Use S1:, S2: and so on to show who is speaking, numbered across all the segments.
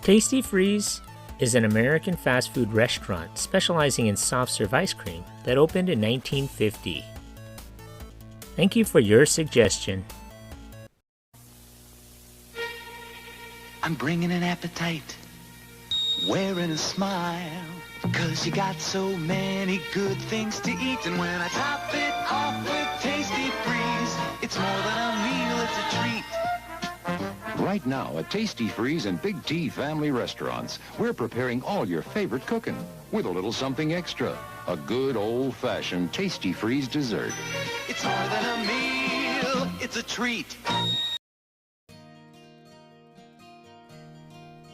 S1: Tastee-Freez is an American fast food restaurant specializing in soft serve ice cream that opened in 1950. Thank you for your suggestion.
S2: I'm bringing an appetite, wearing a smile, 'cause you got so many good things to eat. And when I top it off with Tastee-Freez, it's more than a meal, it's a treat.
S3: Right now at Tastee-Freez and Big T family restaurants, we're preparing all your favorite cooking with a little something extra. A good old-fashioned Tastee-Freez dessert.
S2: It's more than a meal, it's a treat.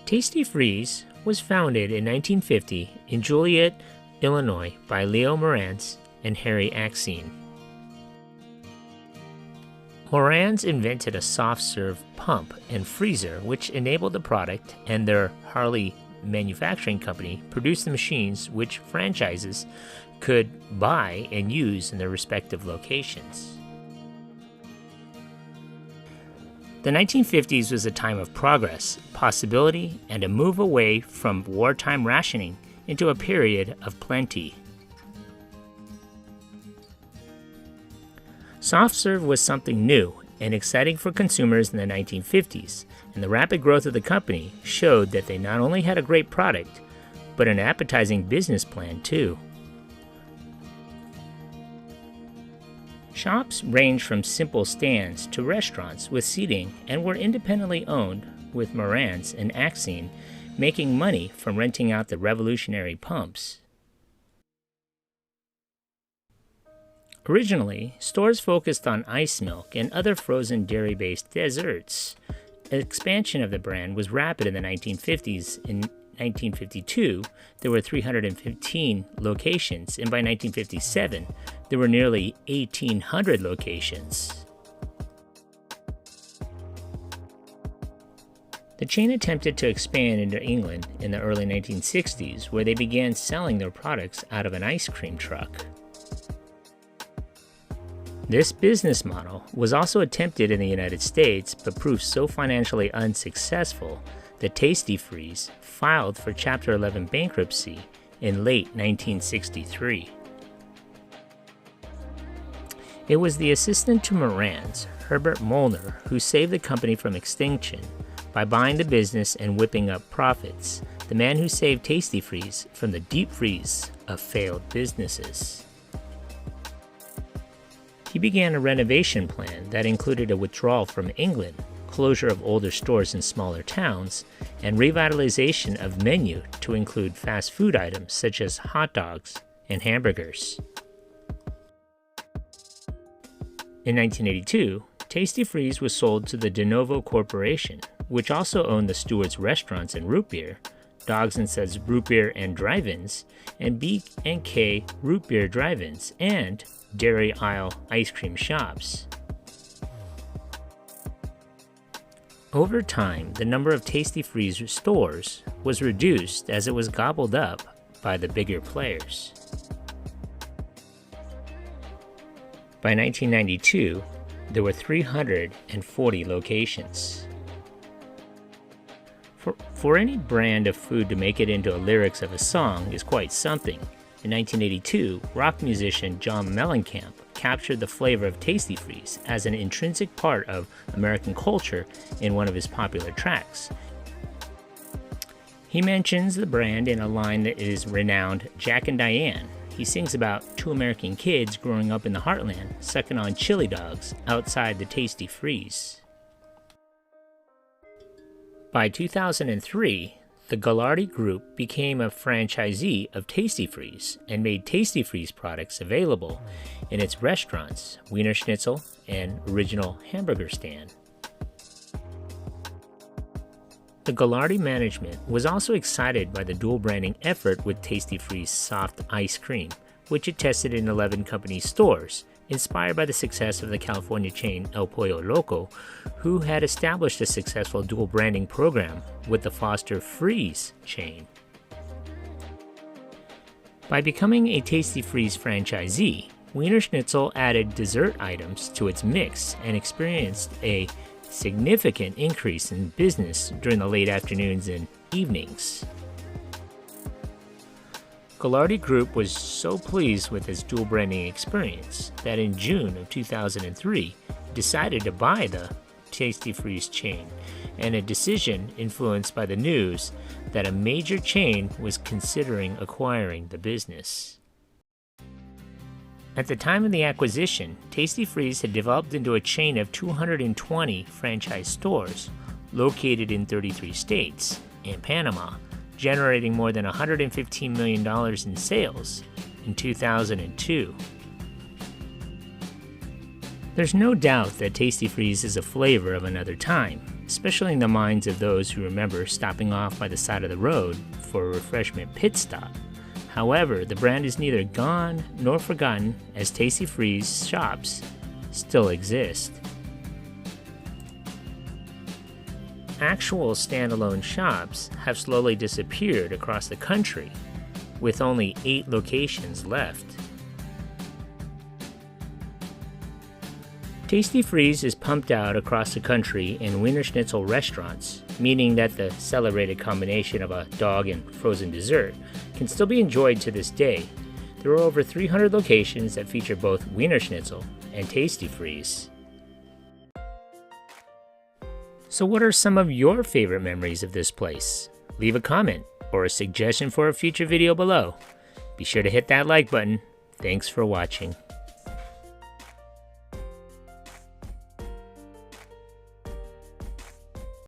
S1: Tastee-Freez was founded in 1950 in Joliet, Illinois by Leo Morantz and Harry Axine. Morantz invented a soft-serve pump and freezer which enabled the product, and their Harley manufacturing company produced the machines which franchises could buy and use in their respective locations. The 1950s was a time of progress, possibility, and a move away from wartime rationing into a period of plenty. Soft serve was something new and exciting for consumers in the 1950s, and the rapid growth of the company showed that they not only had a great product, but an appetizing business plan too. Shops ranged from simple stands to restaurants with seating and were independently owned, with Morantz and Axine making money from renting out the revolutionary pumps. Originally, stores focused on ice milk and other frozen dairy-based desserts. Expansion of the brand was rapid in the 1950s. In 1952, there were 315 locations, and by 1957, there were nearly 1,800 locations. The chain attempted to expand into England in the early 1960s, where they began selling their products out of an ice cream truck. This business model was also attempted in the United States, but proved so financially unsuccessful that Tastee-Freez filed for Chapter 11 bankruptcy in late 1963. It was the assistant to Morantz, Herbert Molnar, who saved the company from extinction by buying the business and whipping up profits, the man who saved Tastee-Freez from the deep freeze of failed businesses. He began a renovation plan that included a withdrawal from England, closure of older stores in smaller towns, and revitalization of menu to include fast food items such as hot dogs and hamburgers. In 1982, Tastee-Freez was sold to the De Novo Corporation, which also owned the Stewart's Restaurants and Root Beer, Dogs and Suds Root Beer and Drive-Ins, and B&K Root Beer Drive-Ins, and Dairy Aisle ice cream shops. Over time, the number of Tastee-Freez stores was reduced as it was gobbled up by the bigger players. By 1992, there were 340 locations. For any brand of food to make it into a lyrics of a song is quite something. In 1982, rock musician John Mellencamp captured the flavor of Tastee-Freez as an intrinsic part of American culture in one of his popular tracks. He mentions the brand in a line that is renowned, Jack and Diane. He sings about two American kids growing up in the heartland, sucking on chili dogs outside the Tastee-Freez. By 2003, the Gallardi Group became a franchisee of Tastee-Freez and made Tastee-Freez products available in its restaurants, Wienerschnitzel and Original Hamburger Stand. The Gallardi management was also excited by the dual branding effort with Tastee-Freez soft ice cream, which it tested in 11 company stores, inspired by the success of the California chain El Pollo Loco, who had established a successful dual branding program with the Foster Freeze chain. By becoming a Tastee-Freez franchisee, Wienerschnitzel added dessert items to its mix and experienced a significant increase in business during the late afternoons and evenings. Ghilardi Group was so pleased with its dual branding experience that in June of 2003 decided to buy the Tastee-Freez chain, and a decision influenced by the news that a major chain was considering acquiring the business. At the time of the acquisition, Tastee-Freez had developed into a chain of 220 franchise stores located in 33 states and Panama, generating more than $115 million in sales in 2002. There's no doubt that Tastee-Freez is a flavor of another time, especially in the minds of those who remember stopping off by the side of the road for a refreshment pit stop. However, the brand is neither gone nor forgotten, as Tastee-Freez shops still exist. Actual standalone shops have slowly disappeared across the country, with only 8 locations left. Tastee-Freez is pumped out across the country in Wienerschnitzel restaurants, meaning that the celebrated combination of a dog and frozen dessert can still be enjoyed to this day. There are over 300 locations that feature both Wienerschnitzel and Tastee-Freez. So what are some of your favorite memories of this place? Leave a comment or a suggestion for a future video below. Be sure to hit that like button. Thanks for watching.